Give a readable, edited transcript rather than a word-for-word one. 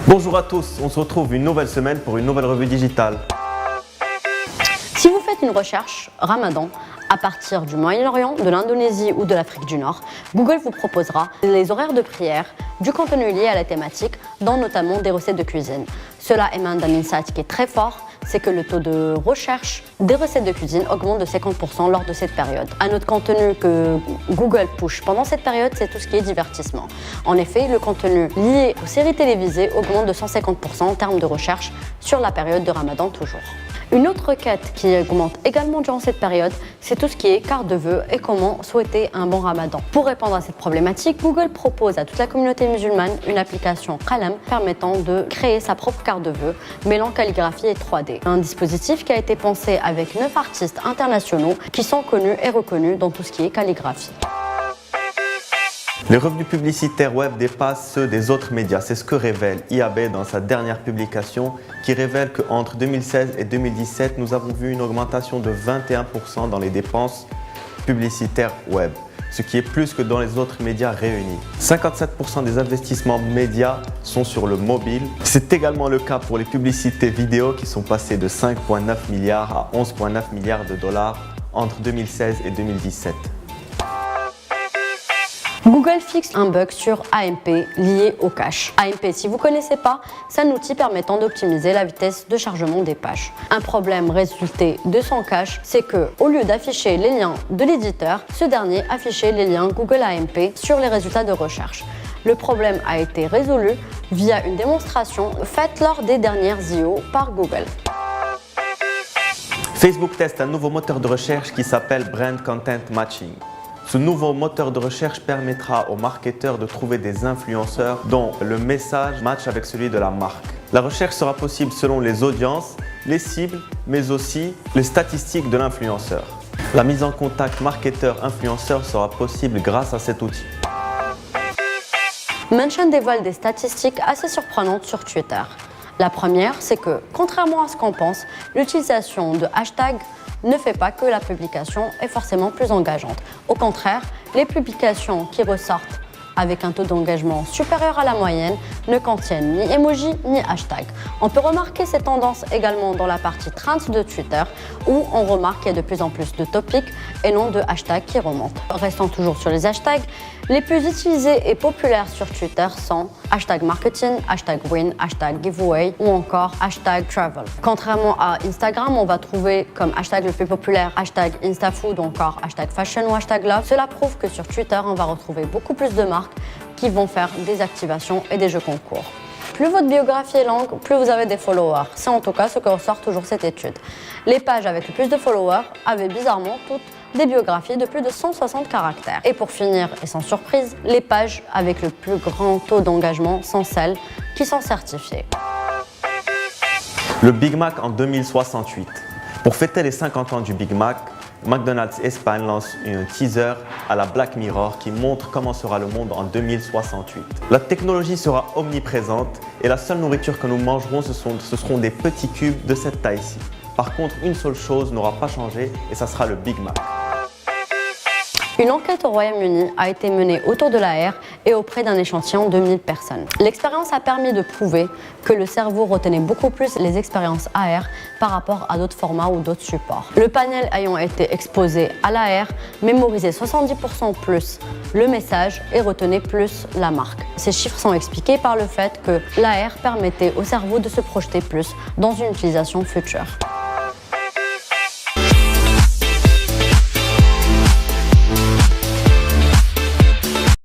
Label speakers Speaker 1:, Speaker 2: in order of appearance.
Speaker 1: Bonjour à tous, on se retrouve une nouvelle semaine pour une nouvelle revue digitale.
Speaker 2: Si vous faites une recherche Ramadan à partir du Moyen-Orient, de l'Indonésie ou de l'Afrique du Nord, Google vous proposera les horaires de prière, du contenu lié à la thématique, dont notamment des recettes de cuisine. Cela émane d'un insight qui est très fort, c'est que le taux de recherche des recettes de cuisine augmente de 50% lors de cette période. Un autre contenu que Google push pendant cette période, c'est tout ce qui est divertissement. En effet, le contenu lié aux séries télévisées augmente de 150% en termes de recherche sur la période de Ramadan toujours. Une autre requête qui augmente également durant cette période, c'est tout ce qui est carte de vœux et comment souhaiter un bon Ramadan. Pour répondre à cette problématique, Google propose à toute la communauté musulmane une application Qalam permettant de créer sa propre carte de vœux, mêlant calligraphie et 3D. Un dispositif qui a été pensé avec 9 artistes internationaux qui sont connus et reconnus dans tout ce qui est calligraphie.
Speaker 1: Les revenus publicitaires web dépassent ceux des autres médias. C'est ce que révèle IAB dans sa dernière publication qui révèle qu'entre 2016 et 2017, nous avons vu une augmentation de 21% dans les dépenses publicitaires web, ce qui est plus que dans les autres médias réunis. 57% des investissements médias sont sur le mobile. C'est également le cas pour les publicités vidéo qui sont passées de 5,9 milliards à 11,9 milliards de dollars entre 2016 et 2017.
Speaker 2: Google fixe un bug sur AMP lié au cache. AMP, si vous ne connaissez pas, c'est un outil permettant d'optimiser la vitesse de chargement des pages. Un problème résulté de son cache, c'est que au lieu d'afficher les liens de l'éditeur, ce dernier affichait les liens Google AMP sur les résultats de recherche. Le problème a été résolu via une démonstration faite lors des dernières I.O. par Google.
Speaker 1: Facebook teste un nouveau moteur de recherche qui s'appelle Brand Content Matching. Ce nouveau moteur de recherche permettra aux marketeurs de trouver des influenceurs dont le message match avec celui de la marque. La recherche sera possible selon les audiences, les cibles, mais aussi les statistiques de l'influenceur. La mise en contact marketeur-influenceur sera possible grâce à cet outil.
Speaker 2: Mention dévoile des statistiques assez surprenantes sur Twitter. La première, c'est que, contrairement à ce qu'on pense, l'utilisation de hashtags ne fait pas que la publication est forcément plus engageante. Au contraire, les publications qui ressortent avec un taux d'engagement supérieur à la moyenne ne contiennent ni emoji ni hashtag. On peut remarquer ces tendances également dans la partie trends de Twitter où on remarque qu'il y a de plus en plus de topics et non de hashtags qui remontent. Restant toujours sur les hashtags, les plus utilisés et populaires sur Twitter sont hashtag marketing, hashtag win, hashtag giveaway ou encore hashtag travel. Contrairement à Instagram, on va trouver comme hashtag le plus populaire hashtag instafood ou encore hashtag fashion ou hashtag love. Cela prouve que sur Twitter, on va retrouver beaucoup plus de marques qui vont faire des activations et des jeux concours. Plus votre biographie est longue, plus vous avez des followers. C'est en tout cas ce que ressort toujours cette étude. Les pages avec le plus de followers avaient bizarrement toutes des biographies de plus de 160 caractères. Et pour finir, et sans surprise, les pages avec le plus grand taux d'engagement sont celles qui sont certifiées.
Speaker 1: Le Big Mac en 2068. Pour fêter les 50 ans du Big Mac, McDonald's Espagne lance un teaser à la Black Mirror qui montre comment sera le monde en 2068. La technologie sera omniprésente et la seule nourriture que nous mangerons, ce seront des petits cubes de cette taille-ci. Par contre, une seule chose n'aura pas changé et ça sera le Big Mac.
Speaker 2: Une enquête au Royaume-Uni a été menée autour de l'AR et auprès d'un échantillon de 1000 personnes. L'expérience a permis de prouver que le cerveau retenait beaucoup plus les expériences AR par rapport à d'autres formats ou d'autres supports. Le panel ayant été exposé à l'AR mémorisait 70% plus le message et retenait plus la marque. Ces chiffres sont expliqués par le fait que l'AR permettait au cerveau de se projeter plus dans une utilisation future.